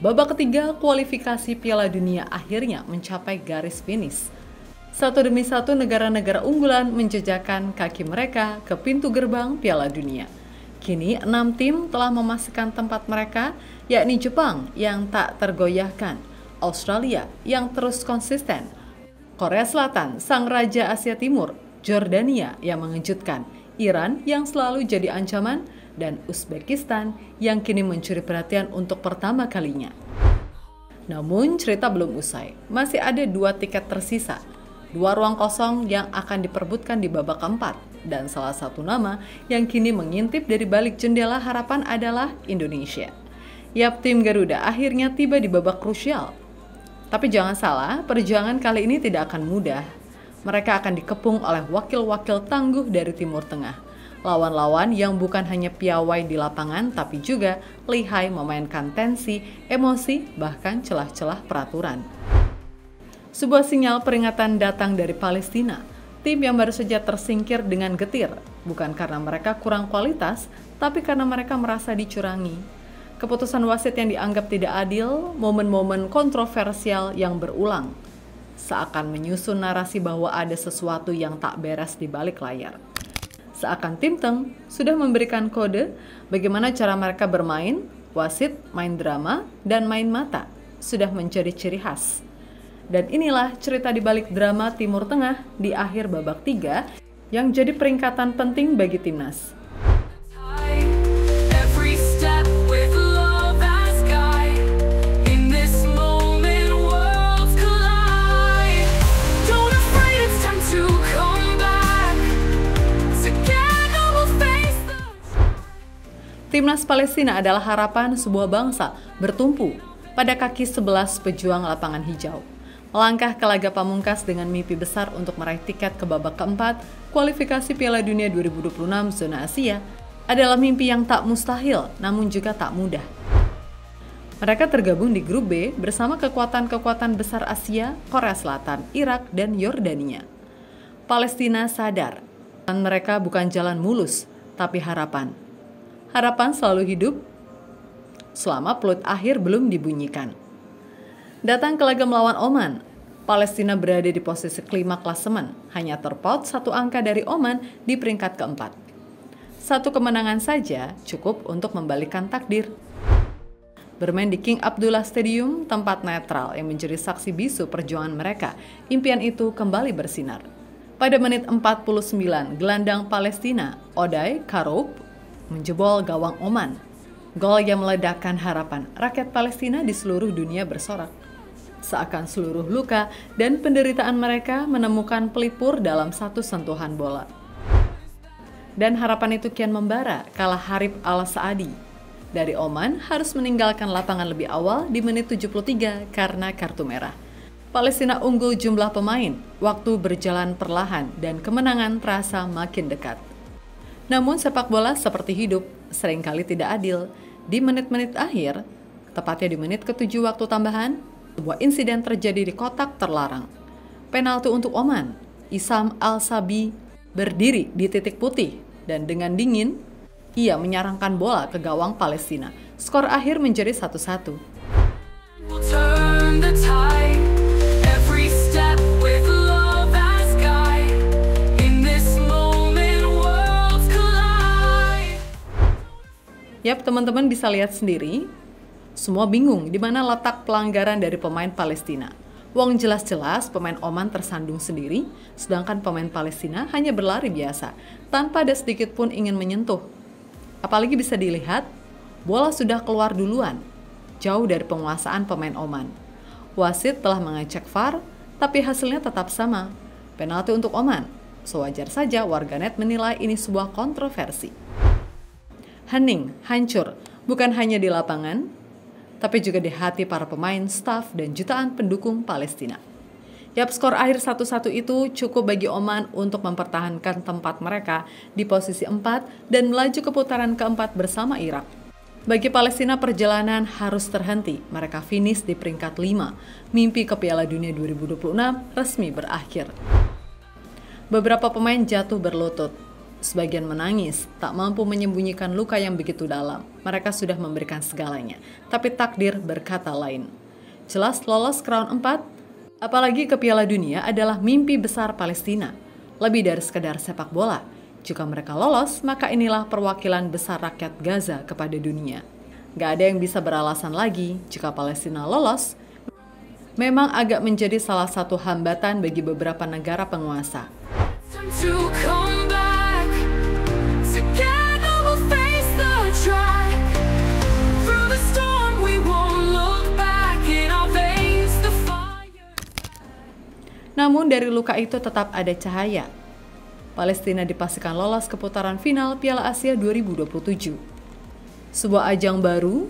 Babak ketiga kualifikasi Piala Dunia akhirnya mencapai garis finish. Satu demi satu negara-negara unggulan menjejakkan kaki mereka ke pintu gerbang Piala Dunia. Kini 6 tim telah memastikan tempat mereka, yakni Jepang yang tak tergoyahkan, Australia yang terus konsisten, Korea Selatan, sang raja Asia Timur, Jordania yang mengejutkan, Iran yang selalu jadi ancaman, dan Uzbekistan yang kini mencuri perhatian untuk pertama kalinya. Namun cerita belum usai, masih ada 2 tiket tersisa, 2 ruang kosong yang akan diperebutkan di babak keempat, dan salah satu nama yang kini mengintip dari balik jendela harapan adalah Indonesia. Yap, tim Garuda akhirnya tiba di babak krusial. Tapi jangan salah, perjuangan kali ini tidak akan mudah. Mereka akan dikepung oleh wakil-wakil tangguh dari Timur Tengah. Lawan-lawan yang bukan hanya piawai di lapangan, tapi juga lihai memainkan tensi, emosi, bahkan celah-celah peraturan. Sebuah sinyal peringatan datang dari Palestina, tim yang baru saja tersingkir dengan getir, bukan karena mereka kurang kualitas, tapi karena mereka merasa dicurangi. Keputusan wasit yang dianggap tidak adil, momen-momen kontroversial yang berulang, seakan menyusun narasi bahwa ada sesuatu yang tak beres di balik layar. Seakan tim Teng sudah memberikan kode bagaimana cara mereka bermain, wasit, main drama, dan main mata sudah menjadi ciri khas. Dan inilah cerita di balik drama Timur Tengah di akhir babak 3 yang jadi peringkatan penting bagi timnas. Timnas Palestina adalah harapan sebuah bangsa bertumpu pada kaki 11 pejuang lapangan hijau. Melangkah ke laga pamungkas dengan mimpi besar untuk meraih tiket ke babak keempat kualifikasi Piala Dunia 2026 zona Asia adalah mimpi yang tak mustahil namun juga tak mudah. Mereka tergabung di grup B bersama kekuatan-kekuatan besar Asia, Korea Selatan, Irak, dan Yordania. Palestina sadar, mereka bukan jalan mulus, tapi harapan. Harapan selalu hidup selama peluit akhir belum dibunyikan. Datang ke laga melawan Oman, Palestina berada di posisi kelima klasemen, hanya terpaut 1 angka dari Oman di peringkat keempat. 1 kemenangan saja cukup untuk membalikkan takdir. Bermain di King Abdullah Stadium, tempat netral yang menjadi saksi bisu perjuangan mereka, impian itu kembali bersinar. Pada menit 49, gelandang Palestina, Oday Karoub, menjebol gawang Oman. Gol yang meledakkan harapan rakyat Palestina di seluruh dunia bersorak. Seakan seluruh luka dan penderitaan mereka menemukan pelipur dalam 1 sentuhan bola. Dan harapan itu kian membara kala Harib Al-Saadi dari Oman harus meninggalkan lapangan lebih awal di menit 73 karena kartu merah. Palestina unggul jumlah pemain, waktu berjalan perlahan dan kemenangan terasa makin dekat. Namun sepak bola seperti hidup, seringkali tidak adil. Di menit-menit akhir, tepatnya di menit ke-7 waktu tambahan, sebuah insiden terjadi di kotak terlarang. Penalti untuk Oman, Isam Al-Sabi berdiri di titik putih dan dengan dingin, ia menyarangkan bola ke gawang Palestina. Skor akhir menjadi 1-1. Yap, teman-teman bisa lihat sendiri, semua bingung di mana letak pelanggaran dari pemain Palestina. Wong jelas-jelas pemain Oman tersandung sendiri, sedangkan pemain Palestina hanya berlari biasa, tanpa ada sedikit pun ingin menyentuh. Apalagi bisa dilihat, bola sudah keluar duluan, jauh dari penguasaan pemain Oman. Wasit telah mengecek VAR, tapi hasilnya tetap sama. Penalti untuk Oman. Sewajar saja warganet menilai ini sebuah kontroversi. Hening, hancur, bukan hanya di lapangan, tapi juga di hati para pemain, staf, dan jutaan pendukung Palestina. Yap, skor akhir 1-1 itu cukup bagi Oman untuk mempertahankan tempat mereka di posisi 4 dan melaju ke putaran keempat bersama Irak. Bagi Palestina, perjalanan harus terhenti. Mereka finish di peringkat 5. Mimpi ke Piala Dunia 2026 resmi berakhir. Beberapa pemain jatuh berlutut. Sebagian menangis, tak mampu menyembunyikan luka yang begitu dalam. Mereka sudah memberikan segalanya, tapi takdir berkata lain. Jelas lolos ke round 4, apalagi ke Piala Dunia adalah mimpi besar Palestina. Lebih dari sekedar sepak bola. Jika mereka lolos, maka inilah perwakilan besar rakyat Gaza kepada dunia. Gak ada yang bisa beralasan lagi jika Palestina lolos. Memang agak menjadi salah satu hambatan bagi beberapa negara penguasa. Namun dari luka itu tetap ada cahaya. Palestina dipastikan lolos ke putaran final Piala Asia 2027. Sebuah ajang baru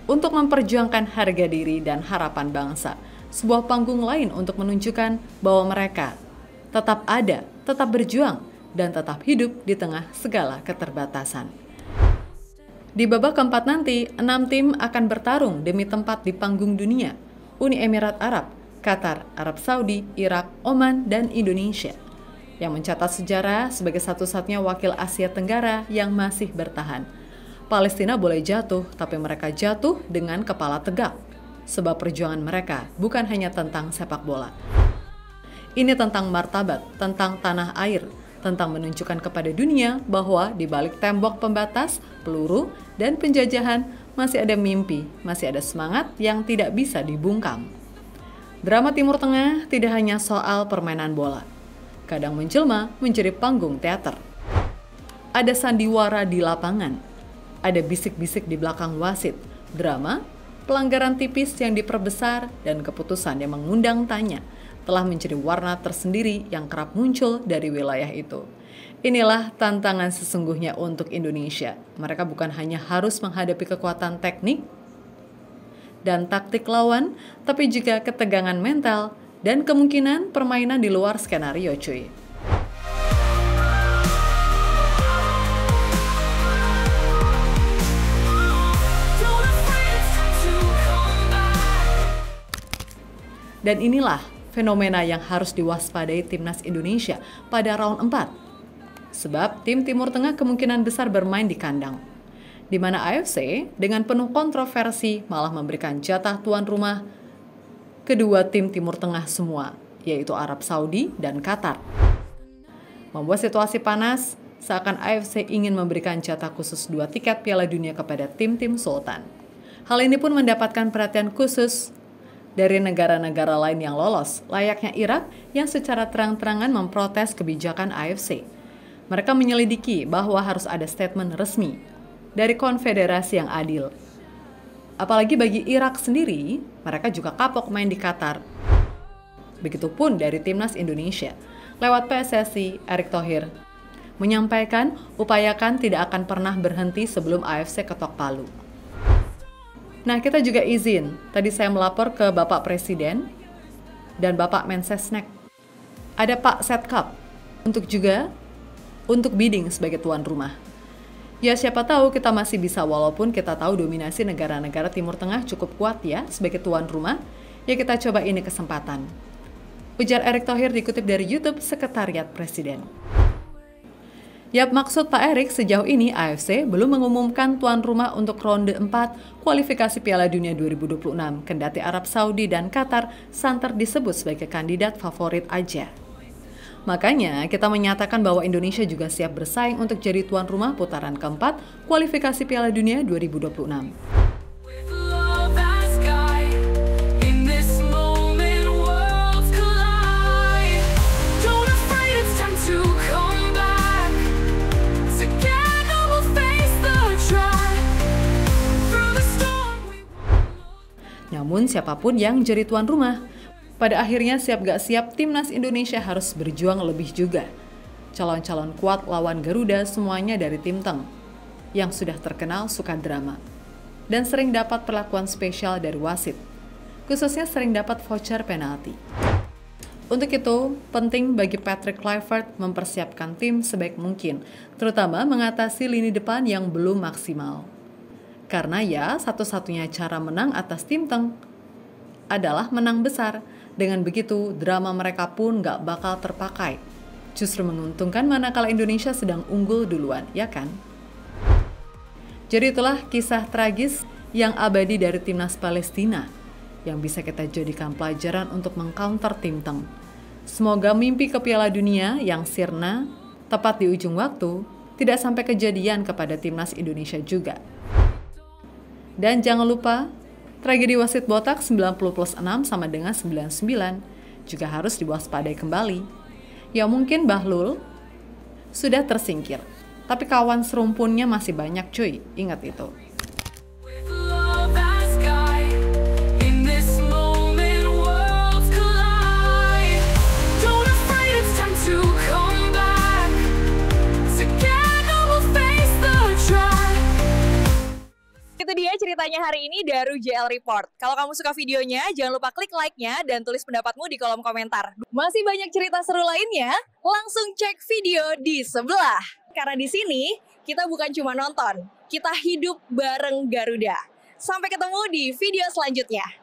untuk memperjuangkan harga diri dan harapan bangsa. Sebuah panggung lain untuk menunjukkan bahwa mereka tetap ada, tetap berjuang, dan tetap hidup di tengah segala keterbatasan. Di babak keempat nanti, 6 tim akan bertarung demi tempat di panggung dunia. Uni Emirat Arab, Qatar, Arab Saudi, Irak, Oman, dan Indonesia, yang mencatat sejarah sebagai satu-satunya wakil Asia Tenggara yang masih bertahan. Palestina boleh jatuh, tapi mereka jatuh dengan kepala tegak, sebab perjuangan mereka bukan hanya tentang sepak bola. Ini tentang martabat, tentang tanah air, tentang menunjukkan kepada dunia bahwa di balik tembok pembatas, peluru, dan penjajahan masih ada mimpi, masih ada semangat yang tidak bisa dibungkam. Drama Timur Tengah tidak hanya soal permainan bola. Kadang menjelma menjadi panggung teater. Ada sandiwara di lapangan. Ada bisik-bisik di belakang wasit. Drama, pelanggaran tipis yang diperbesar, dan keputusan yang mengundang tanya telah menjadi warna tersendiri yang kerap muncul dari wilayah itu. Inilah tantangan sesungguhnya untuk Indonesia. Mereka bukan hanya harus menghadapi kekuatan teknik dan taktik lawan, tapi juga ketegangan mental dan kemungkinan permainan di luar skenario, cuy. Dan inilah fenomena yang harus diwaspadai timnas Indonesia pada round 4. Sebab tim Timur Tengah kemungkinan besar bermain di kandang, di mana AFC dengan penuh kontroversi malah memberikan jatah tuan rumah kedua tim Timur Tengah semua, yaitu Arab Saudi dan Qatar. Membuat situasi panas, seakan AFC ingin memberikan jatah khusus 2 tiket Piala Dunia kepada tim-tim Sultan. Hal ini pun mendapatkan perhatian khusus dari negara-negara lain yang lolos, layaknya Irak yang secara terang-terangan memprotes kebijakan AFC. Mereka menyelidiki bahwa harus ada statement resmi dari konfederasi yang adil. Apalagi bagi Irak sendiri, mereka juga kapok main di Qatar. Begitupun dari timnas Indonesia. Lewat PSSI, Erick Thohir menyampaikan upayakan tidak akan pernah berhenti sebelum AFC ketok palu. Nah, kita juga izin, tadi saya melapor ke Bapak Presiden dan Bapak Mensesnek. Ada Pak Setkap untuk bidding sebagai tuan rumah. Ya siapa tahu kita masih bisa, walaupun kita tahu dominasi negara-negara Timur Tengah cukup kuat ya sebagai tuan rumah, ya kita coba ini kesempatan. Ujar Erick Thohir dikutip dari YouTube Sekretariat Presiden. Yap, maksud Pak Erick sejauh ini AFC belum mengumumkan tuan rumah untuk ronde 4 kualifikasi Piala Dunia 2026, kendati Arab Saudi dan Qatar santer disebut sebagai kandidat favorit aja. Makanya kita menyatakan bahwa Indonesia juga siap bersaing untuk jadi tuan rumah putaran keempat kualifikasi Piala Dunia 2026. Namun siapapun yang jadi tuan rumah, pada akhirnya siap gak siap timnas Indonesia harus berjuang lebih juga. Calon-calon kuat lawan Garuda semuanya dari tim Teng, yang sudah terkenal suka drama, dan sering dapat perlakuan spesial dari wasit, khususnya sering dapat voucher penalti. Untuk itu, penting bagi Patrick Kluivert mempersiapkan tim sebaik mungkin, terutama mengatasi lini depan yang belum maksimal. Karena ya, satu-satunya cara menang atas tim Teng adalah menang besar. Dengan begitu, drama mereka pun gak bakal terpakai. Justru menguntungkan manakala Indonesia sedang unggul duluan, ya kan? Jadi itulah kisah tragis yang abadi dari Timnas Palestina yang bisa kita jadikan pelajaran untuk mengcounter Tim Teng. Semoga mimpi ke Piala Dunia yang sirna tepat di ujung waktu tidak sampai kejadian kepada Timnas Indonesia juga. Dan jangan lupa, tragedi wasit botak 90+6 sama dengan 99 juga harus diwaspadai kembali. Ya mungkin Bahlul sudah tersingkir, tapi kawan serumpunnya masih banyak cuy, ingat itu. Itu dia ceritanya hari ini dari JL Report. Kalau kamu suka videonya, jangan lupa klik like-nya dan tulis pendapatmu di kolom komentar. Masih banyak cerita seru lainnya, langsung cek video di sebelah. Karena di sini, kita bukan cuma nonton, kita hidup bareng Garuda. Sampai ketemu di video selanjutnya.